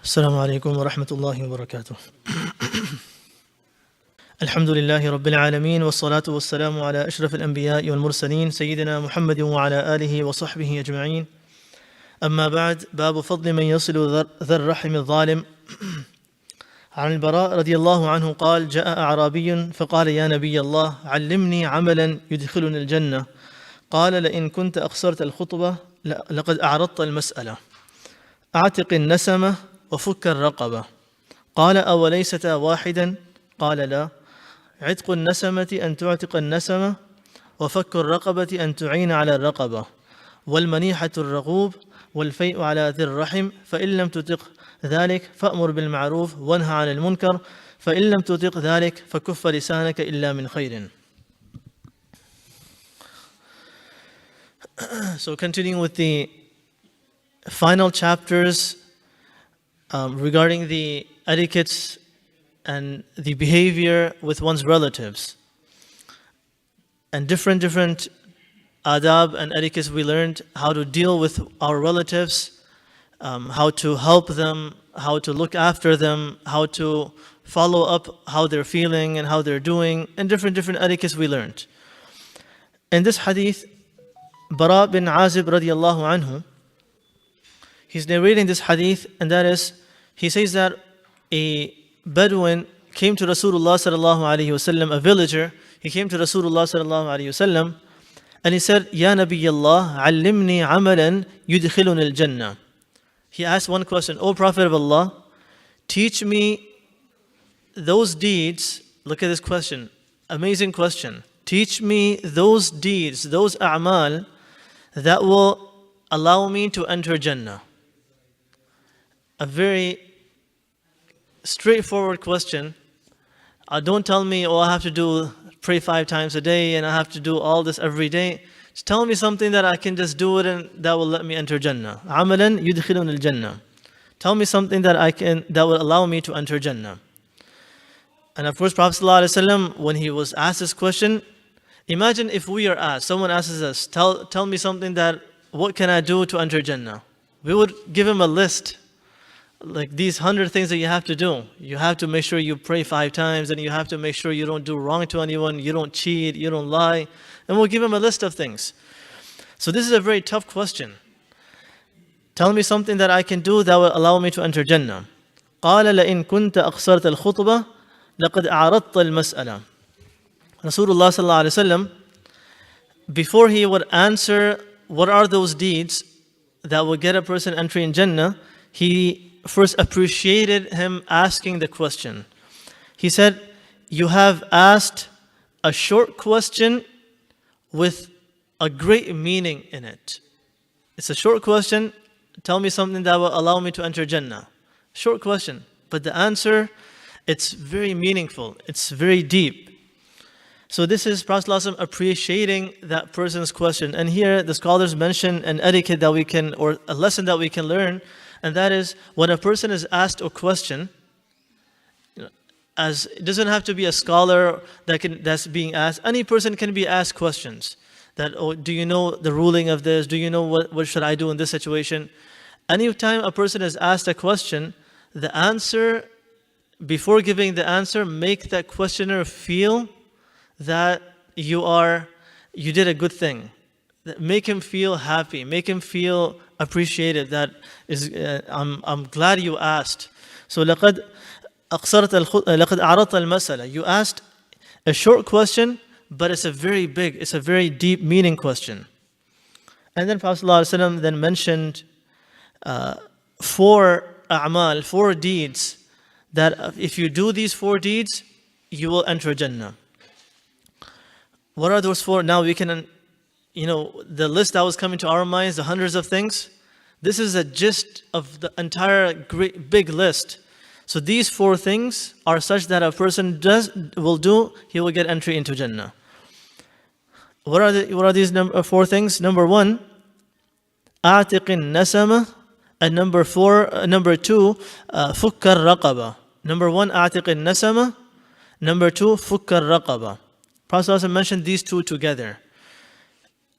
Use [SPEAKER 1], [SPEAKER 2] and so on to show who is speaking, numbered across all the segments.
[SPEAKER 1] السلام عليكم ورحمة الله وبركاته. الحمد لله رب العالمين والصلاة والسلام على أشرف الأنبياء والمرسلين سيدنا محمد وعلى آله وصحبه أجمعين. أما بعد، باب فضل من يصل ذا الرحم الظالم. عن البراء رضي الله عنه قال: جاء أعرابي فقال: يا نبي الله، علمني عملا يدخلني الجنة. قال: لئن كنت أقصرت الخطبة لقد أعرضت المسألة. أعتق النسمة وفك الرقبة. قال: أوليستا واحدا؟ قال: لا. عتق النسمة أن تعتق النسمة، وفك الرقبة أن تعين على الرقبة، والمنيحة الرغوب، والفيء على ذي الرحم، فإن لم تطق ذلك فأمر بالمعروف وانهى عن المنكر، فإن لم تطق ذلك فكف لسانك إلا من خير. So continuing with the final chapters regarding the etiquettes and the behavior with one's relatives. And different adab and etiquettes we learned, how to deal with our relatives, how to help them, how to look after them, how to follow up how they're feeling and how they're doing, and different etiquettes we learned. In this hadith, Bara bin Azib radiallahu anhu, he's narrating this hadith, and that is, he says that a Bedouin came to Rasulullah sallallahu alaihi wasallam, a villager. He came to Rasulullah sallallahu alaihi wasallam, and he said, "Ya Nabi Allah, allimni amalan yudkhiluni al-jannah." He asked one question: "O Prophet of Allah, teach me those deeds." Look at this question, amazing question. Teach me those deeds, those a'mal that will allow me to enter Jannah. A very straightforward question. Don't tell me, I have to pray 5 times a day and I have to do all this every day. Just tell me something that I can just do it and that will let me enter Jannah. Amalan yudkhilun al-Jannah. Tell me something that will allow me to enter Jannah. And of course, Prophet ﷺ, when he was asked this question, imagine if we are asked, someone asks us, tell me something what can I do to enter Jannah? We would give him a list. Like these 100 things that you have to do. You have to make sure you pray 5 times, and you have to make sure you don't do wrong to anyone, you don't cheat, you don't lie. And we'll give him a list of things. So this is a very tough question. Tell me something that I can do that will allow me to enter Jannah. قال لئن كنت أقصرت الخطبة لقد أعرضت المسألة. Rasulullah sallallahu alaihi wasallam, before he would answer what are those deeds that will get a person entering Jannah, he first appreciated him asking the question. He said, "You have asked a short question with a great meaning in it." It's a short question. Tell me something that will allow me to enter Jannah. Short question, but the answer, it's very meaningful. It's very deep. So this is Prophet ﷺ appreciating that person's question. And here the scholars mention an etiquette that we can, or a lesson that we can learn. And that is, when a person is asked a question, it doesn't have to be a scholar that's being asked. Any person can be asked questions. That, do you know the ruling of this? Do you know what should I do in this situation? Anytime a person is asked a question, the answer, before giving the answer, make that questioner feel that you did a good thing. Make him feel happy. Make him feel appreciated. That is, I'm glad you asked. So لقد أعرضت المسألة. You asked a short question, but it's a very deep meaning question. And then Prophet ﷺ then mentioned 4 a'mal, 4 deeds, that if you do these 4 deeds, you will enter Jannah. What are those 4? Now we can, the list that was coming to our minds, the hundreds of things, this is a gist of the entire great big list. So these 4 things are such that a person will do, he will get entry into Jannah. What are these 4 things? Number 1, أعتق النسمة, and number 2, فك الرقبة. Number 1, أعتق النسمة. Number 2, فك الرقبة. Prophet mentioned these 2 together.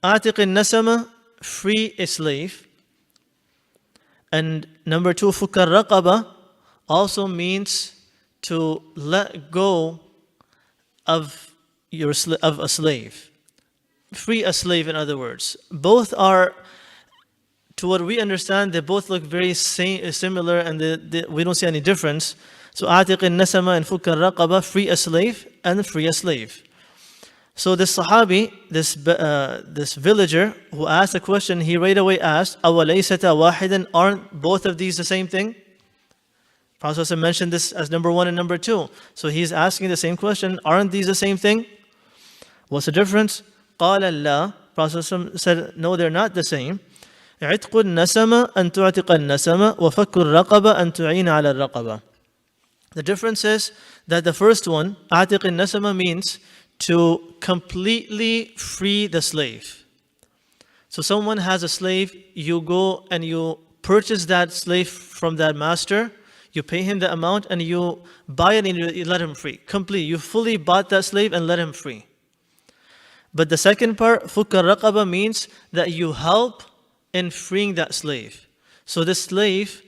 [SPEAKER 1] أعتق النسمة, free a slave. And number 2, فك الرقبة, also means to let go of of a slave. Free a slave, in other words. Both are, to what we understand, they both look very similar, and we don't see any difference. So atiq al-nasama and fuk al-raqaba, free a slave and free a slave. So this Sahabi, this villager who asked the question, he right away asked, awalaysata wahidan, aren't both of these the same thing? Prophet mentioned this as number one and number two. So he's asking the same question, aren't these the same thing? What's the difference? قال لا. Prophet said, no, they're not the same. عتق النسمة أن تعتق النسمة وفك الرقبة أن تعين على الرقبة. The difference is that the first one, عتق النسمة, means to completely free the slave. So someone has a slave, you go and you purchase that slave from that master, you pay him the amount and you buy it and you let him free. Complete. You fully bought that slave and let him free. But the second part, fukka raqaba, means that you help in freeing that slave. So this slave,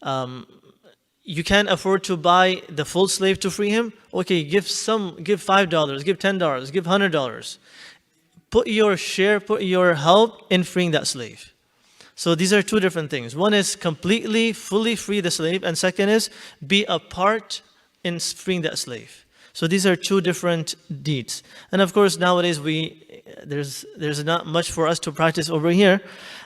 [SPEAKER 1] you can't afford to buy the full slave to free him. Okay, give $5, give $10, give $100. Put your share, put your help in freeing that slave. So these are two different things. One is completely, fully free the slave, and second is be a part in freeing that slave. So these are two different deeds. And of course, nowadays there's not much for us to practice over here.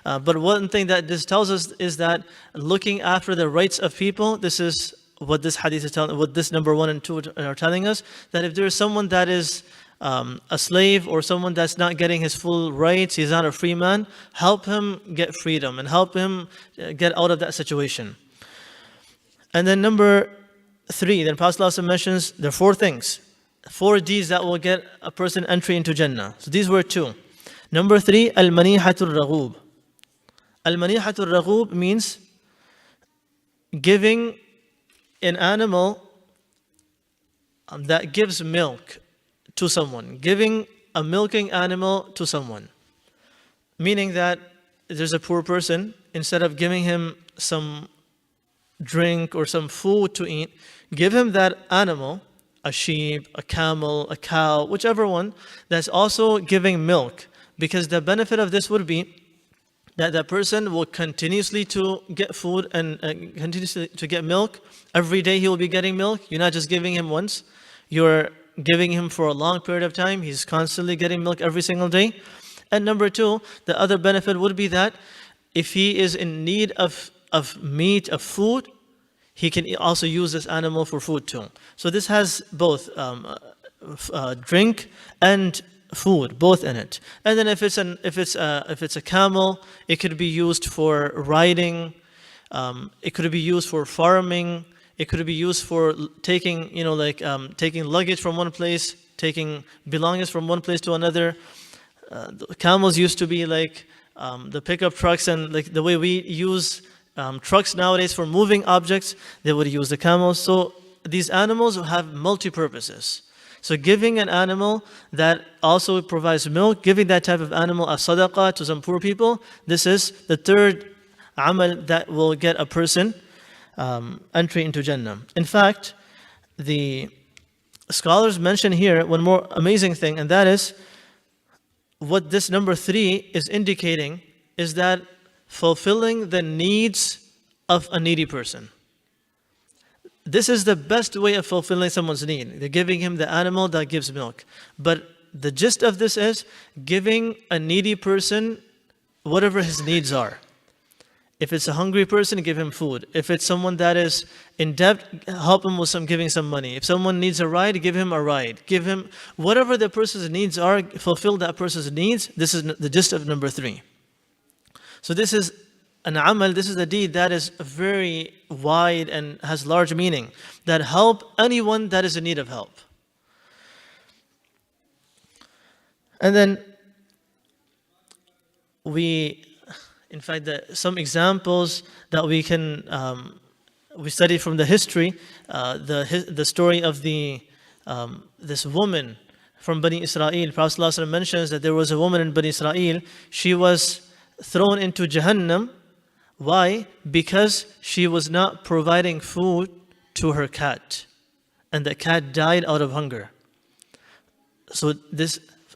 [SPEAKER 1] But one thing that this tells us is that looking after the rights of people, this is what this hadith is telling, what this number 1 and 2 are telling us, that if there is someone that is a slave or someone that's not getting his full rights, he's not a free man, help him get freedom and help him get out of that situation. And then number 3, then Prophet ﷺ mentions there are 4 things, 4 deeds that will get a person entry into Jannah. So these were 2. Number 3, al-manihatul raghub. Al-manihatul raghub means giving an animal that gives milk to someone, giving a milking animal to someone. Meaning that there's a poor person, instead of giving him some drink or some food to eat, give him that animal, a sheep, a camel, a cow, whichever one, that's also giving milk. Because the benefit of this would be that that person will continuously to get food and continuously to get milk. Every day he will be getting milk. You're not just giving him once. You're giving him for a long period of time. He's constantly getting milk every single day. And number 2, the other benefit would be that if he is in need of meat, of food, he can also use this animal for food too. So this has both drink and food, both in it. And then if it's a camel, it could be used for riding. It could be used for farming. It could be used for taking, taking luggage from one place, taking belongings from one place to another. The camels used to be like the pickup trucks, and like the way we use trucks nowadays for moving objects, they would use the camels. So these animals have multi-purposes. So giving an animal that also provides milk, giving that type of animal as sadaqah to some poor people, this is the 3rd amal that will get a person entry into Jannah. In fact, the scholars mention here one more amazing thing, and that is what this number 3 is indicating is that fulfilling the needs of a needy person. This is the best way of fulfilling someone's need. They're giving him the animal that gives milk. But the gist of this is giving a needy person whatever his needs are. If it's a hungry person, give him food. If it's someone that is in debt, help him with giving some money. If someone needs a ride, give him a ride. Give him whatever the person's needs are, fulfill that person's needs. This is the gist of number 3. So this is an amal, this is a deed that is very wide and has large meaning, that help anyone that is in need of help. And then in fact, some examples that we can, we study from the history, the story of this woman from Bani Israel. Prophet ﷺ mentions that there was a woman in Bani Israel. She was thrown into Jahannam. Why? Because she was not providing food to her cat, and the cat died out of hunger. So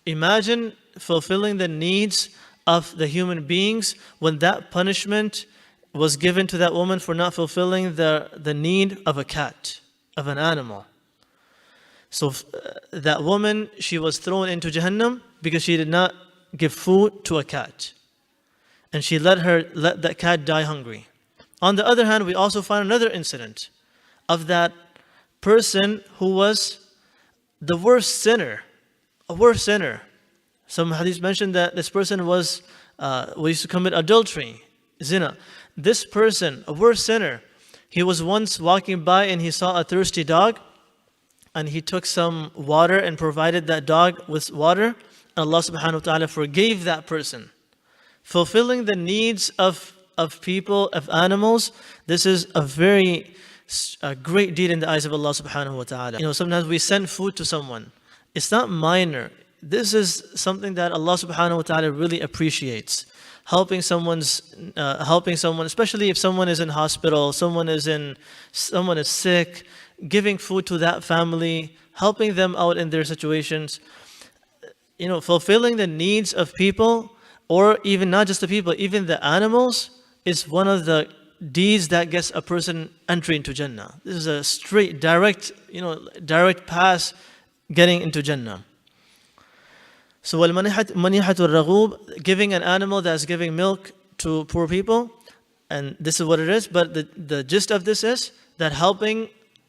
[SPEAKER 1] imagine fulfilling the needs of the human beings when that punishment was given to that woman for not fulfilling the need of a cat, of an animal. So that woman, she was thrown into Jahannam because she did not give food to a cat. And she let that cat die hungry. On the other hand, we also find another incident of that person who was the worst sinner, a worst sinner. Some hadiths mention that this person used to commit adultery, zina. This person, a worst sinner, he was once walking by and he saw a thirsty dog, and he took some water and provided that dog with water. Allah subhanahu wa ta'ala forgave that person. Fulfilling the needs of people, of animals, this is a very great deed in the eyes of Allah subhanahu wa ta'ala. Sometimes we send food to someone. It's not minor. This is something that Allah subhanahu wa ta'ala really appreciates. Helping someone, especially if someone is in hospital, someone is sick, giving food to that family, helping them out in their situations. Fulfilling the needs of people, or even not just the people, even the animals, is one of the deeds that gets a person entry into Jannah. This is a straight, direct pass getting into Jannah. So وَالْمَنِحَةُ الرَّغُوبِ, giving an animal that's giving milk to poor people, and this is what it is, but the gist of this is that helping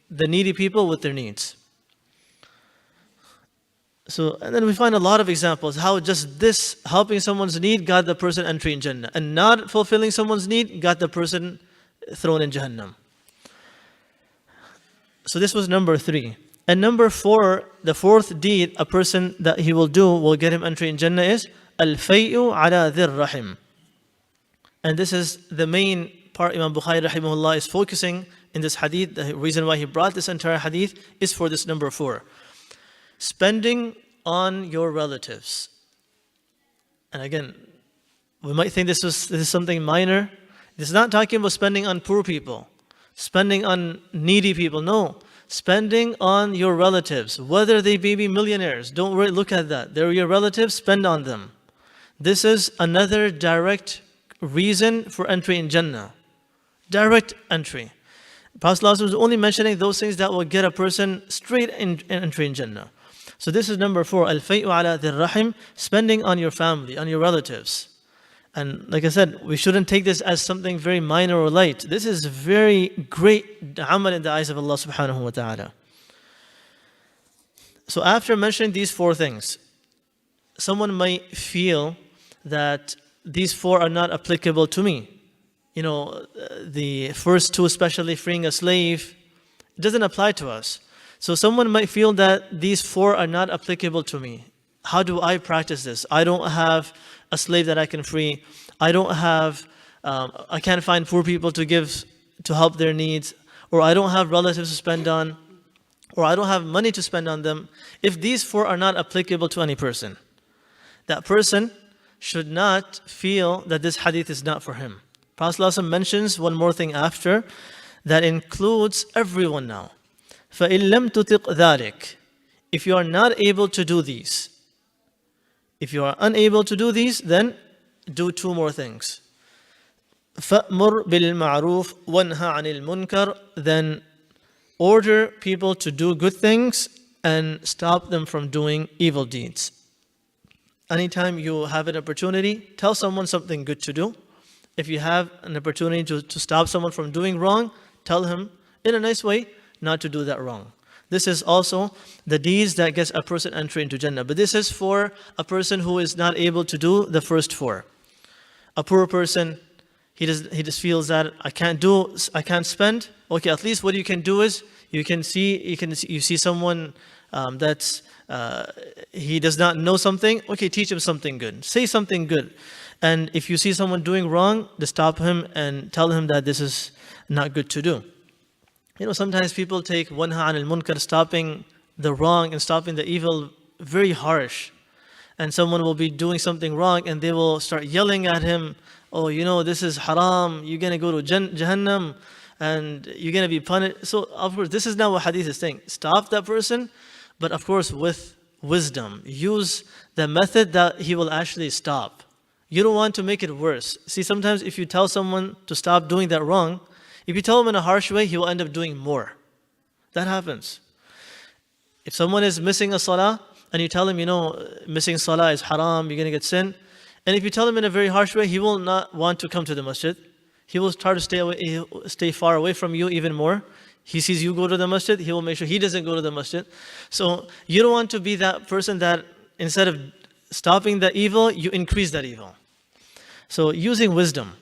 [SPEAKER 1] the needy people with their needs. So, and then we find a lot of examples how just this helping someone's need got the person entry in Jannah, and not fulfilling someone's need got the person thrown in Jahannam. So this was number 3. And number 4, the fourth deed a person that he will do will get him entry in Jannah is al-fay'u ala dhir rahim. And this is the main part Imam Bukhari rahimahullah is focusing in this hadith. The reason why he brought this entire hadith is for this number 4. Spending on your relatives. And again, we might think this is something minor. This is not talking about spending on poor people, spending on needy people. No. Spending on your relatives, whether they be millionaires, don't really look at that. They're your relatives, spend on them. This is another direct reason for entry in Jannah. Direct entry. Prophet ﷺ was only mentioning those things that will get a person straight in entry in Jannah. So this is number 4, al-fay'u ala dhir rahim, spending on your family, on your relatives. And like I said, we shouldn't take this as something very minor or light. This is very great amal in the eyes of Allah subhanahu wa ta'ala. So after mentioning these 4 things, someone might feel that these 4 are not applicable to me. The first 2, especially freeing a slave, it doesn't apply to us. So someone might feel that these 4 are not applicable to me. How do I practice this? I don't have a slave that I can free. I can't find poor people to help their needs, or I don't have relatives to spend on, or I don't have money to spend on them. If these 4 are not applicable to any person, that person should not feel that this hadith is not for him. Prophet ﷺ mentions one more thing after that includes everyone now. فَإِن لَمْ تُطِقْ ذَلِكَ, if you are not able to do these, if you are unable to do these, then do 2 more things. فَأْمُرْ بِالْمَعْرُوفِ وَانْهَ عَنِ الْمُنْكَرِ, then order people to do good things and stop them from doing evil deeds. Anytime you have an opportunity, tell someone something good to do. If you have an opportunity to stop someone from doing wrong, tell him in a nice way not to do that wrong. This is also the deeds that gets a person entry into Jannah. But this is for a person who is not able to do the first 4. A poor person, he just feels that I can't spend. Okay, at least what you can do is you see someone he does not know something. Okay, teach him something good. Say something good. And if you see someone doing wrong, just stop him and tell him that this is not good to do. Sometimes people take wanha anil munkar, stopping the wrong and stopping the evil, very harsh. And someone will be doing something wrong and they will start yelling at him, oh, this is haram, you're going to go to Jahannam. and you're going to be punished. So, of course, this is not what hadith is saying. Stop that person, but of course, with wisdom. Use the method that he will actually stop. You don't want to make it worse. See, sometimes if you tell someone to stop doing that wrong, if you tell him in a harsh way, he will end up doing more. That happens. If someone is missing a salah, and you tell him, missing salah is haram, you're going to get sin. And if you tell him in a very harsh way, he will not want to come to the masjid. He will try to stay far away from you even more. He sees you go to the masjid, he will make sure he doesn't go to the masjid. So you don't want to be that person that instead of stopping the evil, you increase that evil. So using wisdom,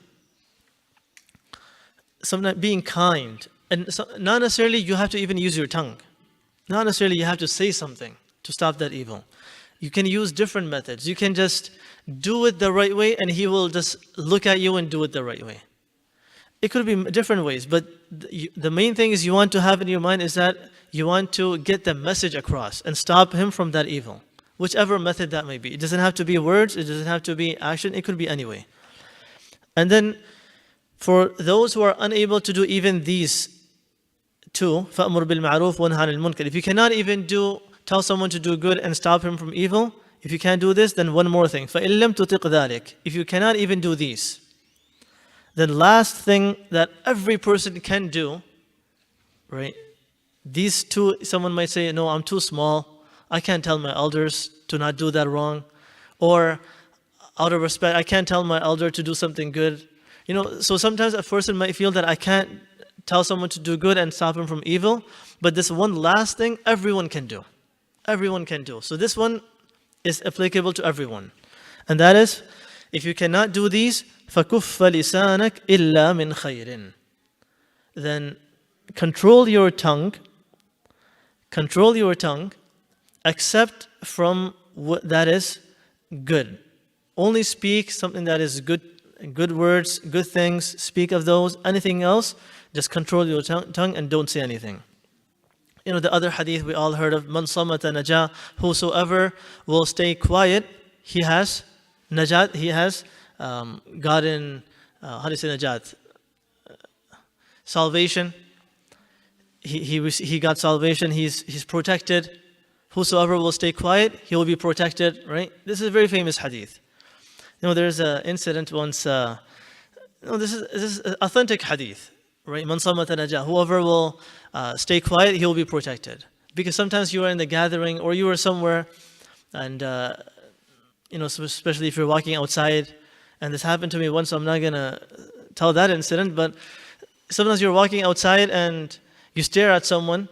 [SPEAKER 1] sometimes being kind, and so not necessarily you have to even use your tongue. Not necessarily you have to say something to stop that evil. You can use different methods. You can just do it the right way, and he will just look at you and do it the right way. It could be different ways, but the main thing is you want to have in your mind is that you want to get the message across and stop him from that evil, whichever method that may be. It doesn't have to be words, it doesn't have to be action, it could be any way. And then for those who are unable to do even these two, فَأْمُرْ بِالْمَعْرُوفِ وَانْهَ عَنِ الْمُنْكَرِ. If you cannot even tell someone to do good and stop him from evil, if you can't do this, then one more thing. فَإِن لَمْ تُطِقْ ذَلِكَ. If you cannot even do these, then last thing that every person can do, right? These two, someone might say, no, I'm too small. I can't tell my elders to not do that wrong. Or out of respect, I can't tell my elder to do something good. So sometimes a person might feel that I can't tell someone to do good and stop him from evil. But this one last thing, everyone can do. Everyone can do. So this one is applicable to everyone. And that is, if you cannot do these, فَكُفَّ لِسَانَكَ إِلَّا مِنْ خَيْرٍ. Then control your tongue, except from what that is good. Only speak something that is good words, good things, speak of those. Anything else, just control your tongue and don't say anything. The other hadith we all heard of, man samata najah, whosoever will stay quiet, he has najat, he has gotten, how do you say najat? Salvation. He got salvation, he's protected. Whosoever will stay quiet, he will be protected, right? This is a very famous hadith. There's an incident once, this is authentic hadith, right? Man samata najah, whoever will stay quiet, he will be protected. Because sometimes you are in the gathering or you are somewhere and, especially if you're walking outside, and this happened to me once, so I'm not going to tell that incident, but sometimes you're walking outside and you stare at someone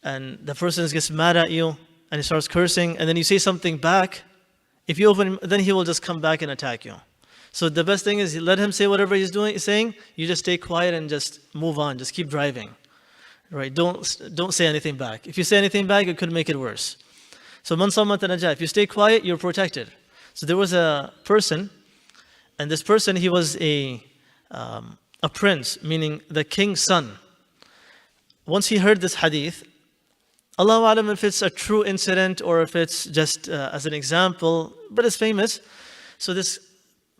[SPEAKER 1] and the person gets mad at you and he starts cursing, and then you say something back. If you open, then he will just come back and attack you. So the best thing is let him say whatever he's saying. You just stay quiet and just move on. Just keep driving, right? Don't say anything back. If you say anything back, it could make it worse. So man samata najah. If you stay quiet, you're protected. So there was a person, and this person, he was a prince, meaning the king's son. Once he heard this hadith, Allahu Alam if it's a true incident or if it's just as an example, but it's famous. So this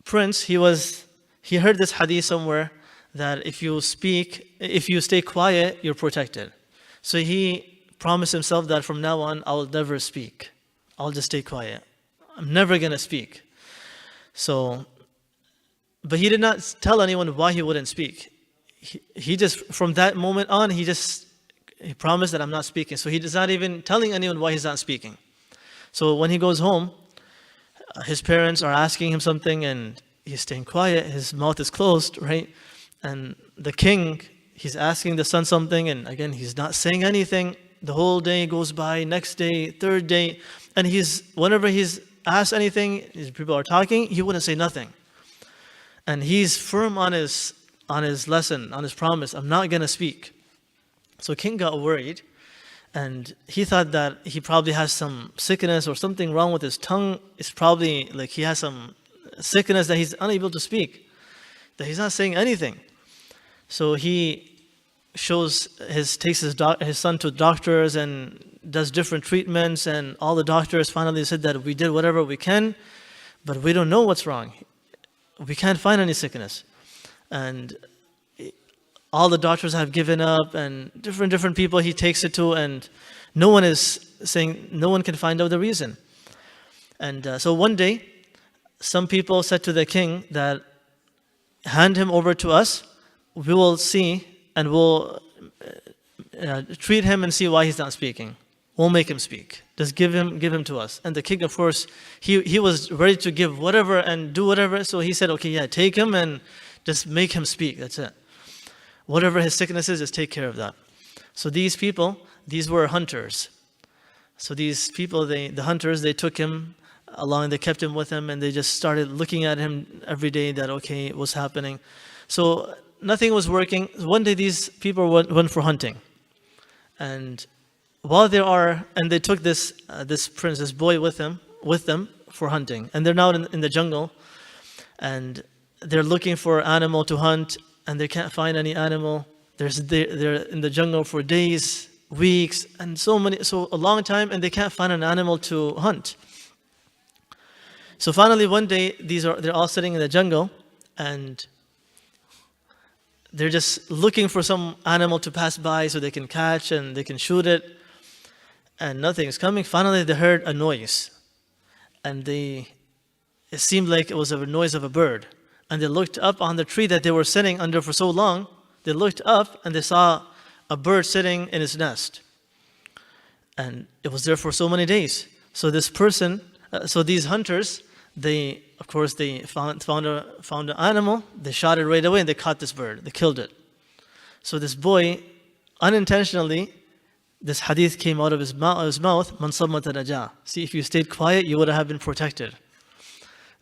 [SPEAKER 1] prince, he heard this hadith somewhere that if you stay quiet, you're protected. So he promised himself that from now on, I will never speak. I'll just stay quiet. I'm never going to speak. But he did not tell anyone why he wouldn't speak. He just, from that moment on, he promised that I'm not speaking. So he is not even telling anyone why he's not speaking. So when he goes home, his parents are asking him something and he's staying quiet. His mouth is closed, right? And the king, he's asking the son something, and again, he's not saying anything. The whole day goes by, next day, third day, and whenever he's asked anything, people are talking, he wouldn't say nothing. And he's firm on his lesson, on his promise, I'm not going to speak. So king got worried, and he thought that he probably has some sickness or something wrong with his tongue. It's probably like he has some sickness that he's unable to speak, that he's not saying anything. So he takes his son to doctors and does different treatments, and all the doctors finally said that we did whatever we can, but we don't know what's wrong. We can't find any sickness. And all the doctors have given up, and different people he takes it to, and no one is saying, no one can find out the reason. And so one day, some people said to the king that, hand him over to us, we will see, and we'll treat him and see why he's not speaking. We'll make him speak. Just give him to us. And the king, of course, he was ready to give whatever and do whatever. So he said, okay, yeah, take him and just make him speak. That's it. Whatever his sickness is, just take care of that. So these people, these were hunters. So these people, the hunters, they took him along, they kept him with them, and they just started looking at him every day that, okay, what's happening. So nothing was working. One day these people went for hunting. And while they took this prince, this boy with them for hunting. And they're now in the jungle, and they're looking for an animal to hunt, and they can't find any animal. They're in the jungle for days, weeks, and so a long time, and they can't find an animal to hunt. So finally one day, they're all sitting in the jungle, and they're just looking for some animal to pass by so they can catch and they can shoot it, and nothing's coming. Finally they heard a noise, and it seemed like it was a noise of a bird. And they looked up on the tree that they were sitting under for so long. They looked up and they saw a bird sitting in its nest, and it was there for so many days. So these hunters, they found an animal. They shot it right away, and they caught this bird. They killed it. So this boy, unintentionally, this hadith came out of his mouth. Man sammata naja. See, if you stayed quiet, you would have been protected.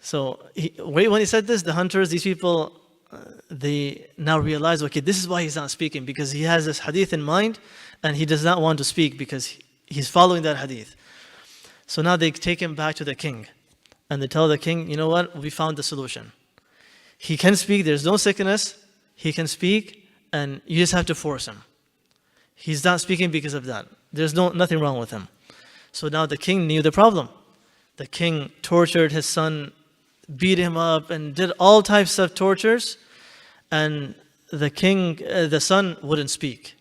[SPEAKER 1] So when he said this, the hunters, these people, they now realize, okay, this is why he's not speaking, because he has this hadith in mind, and he does not want to speak because he's following that hadith. So now they take him back to the king, and they tell the king, you know what, we found the solution. He can speak, there's no sickness, he can speak, and you just have to force him. He's not speaking because of that. There's nothing wrong with him. So now the king knew the problem. The king tortured his son, beat him up, and did all types of tortures, and the son wouldn't speak.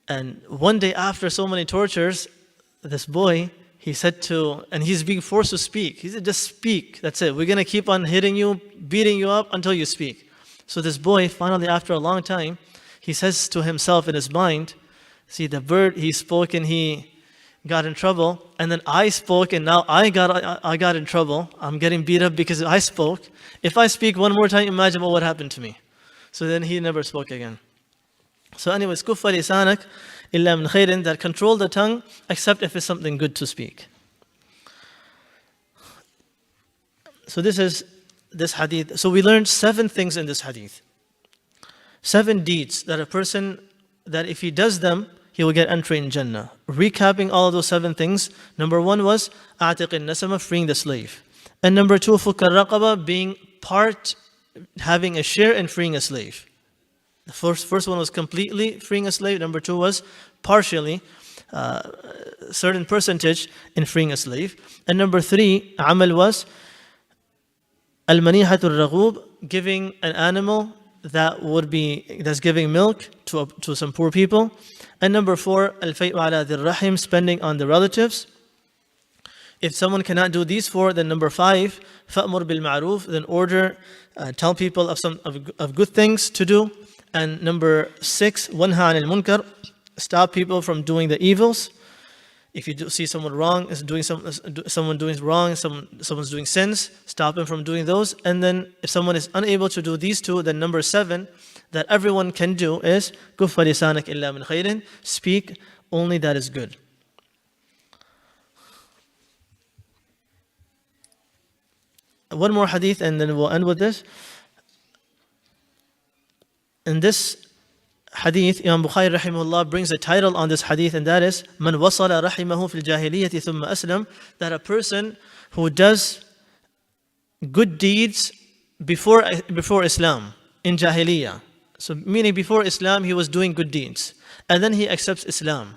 [SPEAKER 1] And one day, after so many tortures, this boy, he said and he's being forced to speak. He said, just speak, that's it. We're going to keep on hitting you, beating you up until you speak. So this boy, finally, after a long time, he says to himself in his mind, see, the bird, he spoke and he got in trouble, and then I spoke and now I got in trouble. I'm getting beat up because I spoke. If I speak one more time, imagine what would happen to me. So then he never spoke again. So anyways, kuffa lisanak illa min khairin, that control the tongue except if it's something good to speak. So this is this hadith. So we learned 7 things in this hadith. 7 deeds that a person, that if he does them, he will get entry in Jannah. Recapping all of those 7 things. Number 1 was a'tiq al-nasama, freeing the slave. And number 2, fuk al-raqaba, having a share in freeing a slave. The first one was completely freeing a slave. Number 2 was partially, certain percentage in freeing a slave. And number 3, amal was al-manihatul raghub, giving an animal that's giving milk to some poor people. And number 4, al-fay'u ala dhir rahim, spending on the relatives. If someone cannot do these 4, then number 5, fa'mur bil ma'ruf, then tell people of good things to do. And number 6, wanha anil munkar, stop people from doing the evils. If you see someone wrong, someone doing wrong, someone's doing sins, stop them from doing those. And then if someone is unable to do these 2, then number 7, that everyone can do is kuffa lisanak illa min khairin, speak only that is good. One more hadith and then we'll end with this. In this hadith, Imam Bukhari rahimahullah brings a title on this hadith, and that is Man wasala rahimahu fil jahiliyyati thumma aslam, that a person who does good deeds before Islam, in jahiliyyah. So meaning before Islam he was doing good deeds, and then he accepts Islam.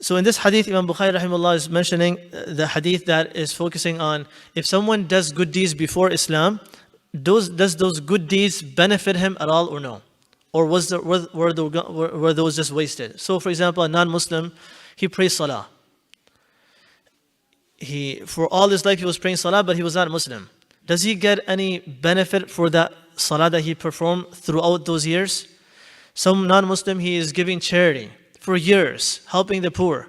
[SPEAKER 1] So in this hadith, Imam Bukhari rahimahullah is mentioning the hadith that is focusing on if someone does good deeds before Islam, does those good deeds benefit him at all or no? Or were those just wasted? So for example, a non-Muslim, he prays salah. For all his life he was praying salah, but he was not Muslim. Does he get any benefit for that salah that he performed throughout those years? Some non-Muslim, he is giving charity for years, helping the poor.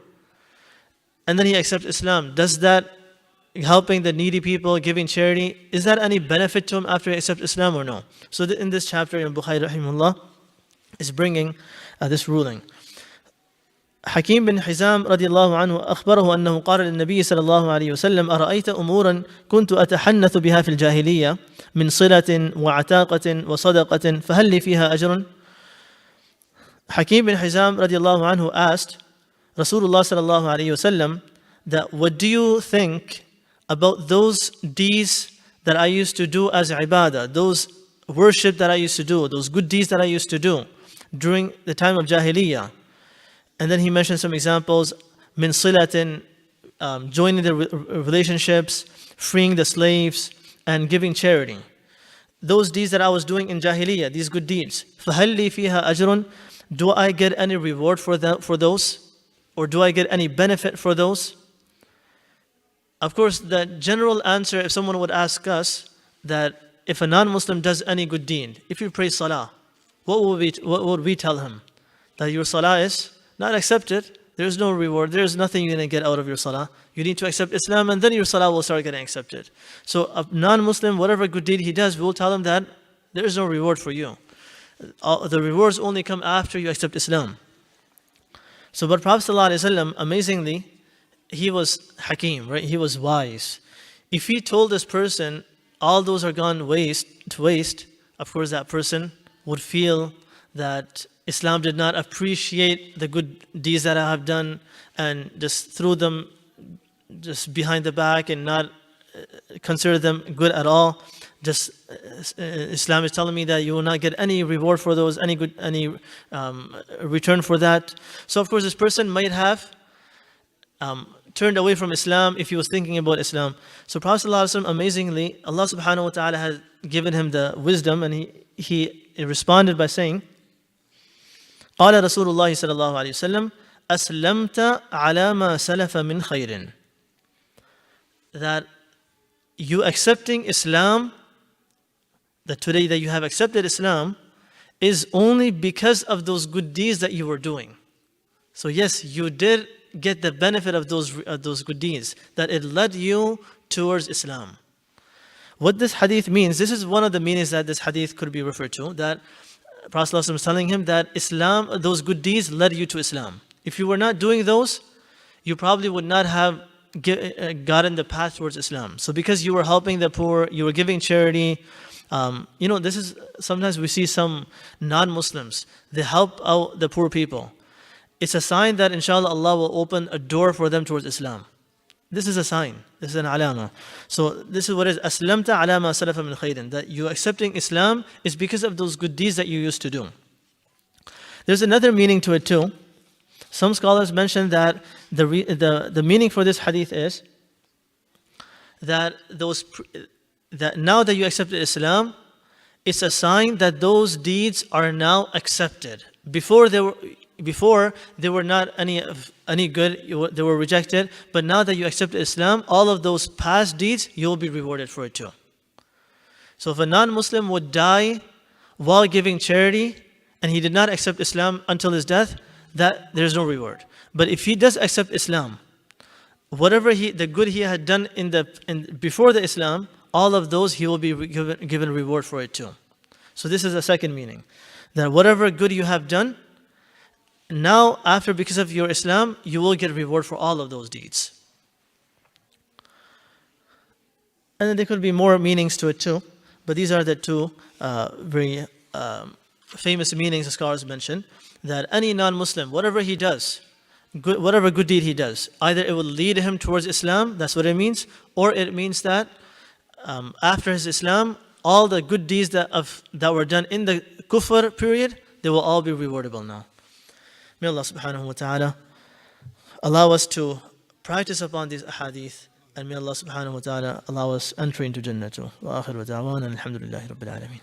[SPEAKER 1] And then he accepts Islam. Does that helping the needy people, giving charity, is that any benefit to him after he accepts Islam or no? So in this chapter, Imam Bukhari rahimahullah is bringing this ruling. حكيم بن حزام رضي الله عنه أخبره أنه قال للنبي صلى الله عليه وسلم أرأيت أمورا كنت أتحنث بها في الجاهلية من صلة وعتاقة وصدقة فهل لي فيها أجر؟ Hakim bin Hizam radiallahu anhu asked Rasulullah sallallahu alayhi wasallam that what do you think about those deeds that I used to do as ibadah, those worship that I used to do, those good deeds that I used to do during the time of Jahiliyyah. And then he mentioned some examples, min silatin, joining the relationships, freeing the slaves, and giving charity. Those deeds that I was doing in Jahiliyyah, these good deeds. فَهَلْ لِي فِيهَا أَجْرٌ? Do I get any reward for those? Or do I get any benefit for those? Of course, the general answer, if someone would ask us that if a non-Muslim does any good deed, if you pray salah, what would we tell him? That your salah is not accepted, there is no reward, there is nothing you're going to get out of your salah. You need to accept Islam and then your salah will start getting accepted. So a non-Muslim, whatever good deed he does, we will tell him that there is no reward for you. The rewards only come after you accept Islam. So but Prophet ﷺ, amazingly, he was hakim, right? He was wise. If he told this person, all those are gone to waste, of course that person would feel that Islam did not appreciate the good deeds that I have done and just threw them just behind the back and not consider them good at all. Just Islam is telling me that you will not get any reward for those, any return for that. So of course this person might have turned away from Islam if he was thinking about Islam. So Prophet ﷺ, amazingly, Allah subhanahu wa ta'ala has given him the wisdom, and he responded by saying, قال رسول الله صلى الله عليه وسلم أسلمت على ما سلف من خير. That you accepting Islam, that today that you have accepted Islam, is only because of those good deeds that you were doing. So yes, you did get the benefit of those good deeds, that it led you towards Islam. What this hadith means, this is one of the meanings that this hadith could be referred to, that Prophet ﷺ is telling him that Islam, those good deeds led you to Islam. If you were not doing those, you probably would not have gotten the path towards Islam. So because you were helping the poor, you were giving charity, this is, sometimes we see some non-Muslims, they help out the poor people. It's a sign that inshallah Allah will open a door for them towards Islam. This is a sign, this is an alama. So this is what is aslamta ala ma salafa min khairin, that you accepting Islam is because of those good deeds that you used to do. There's another meaning to it too. Some scholars mention that the meaning for this hadith is that that now that you accepted Islam, it's a sign that those deeds are now accepted. Before they were not any good, they were rejected. But now that you accepted Islam, all of those past deeds, you will be rewarded for it too. So if a non-Muslim would die while giving charity and he did not accept Islam until his death, that there's no reward. But if he does accept Islam, whatever the good he had done before the Islam, all of those he will be given reward for it too. So this is a second meaning, that whatever good you have done, now because of your Islam, you will get reward for all of those deeds. And then there could be more meanings to it too, but these are the two very famous meanings the scholars mention, that any non-Muslim, whatever he does, whatever good deed he does, either it will lead him towards Islam, that's what it means, or it means that after his Islam, all the good deeds that were done in the kufr period, they will all be rewardable now. May Allah subhanahu wa ta'ala allow us to practice upon these ahadith, and may Allah subhanahu wa ta'ala allow us entry into Jannah too. Wa akhiru da'wana alhamdulillahi rabbil alameen.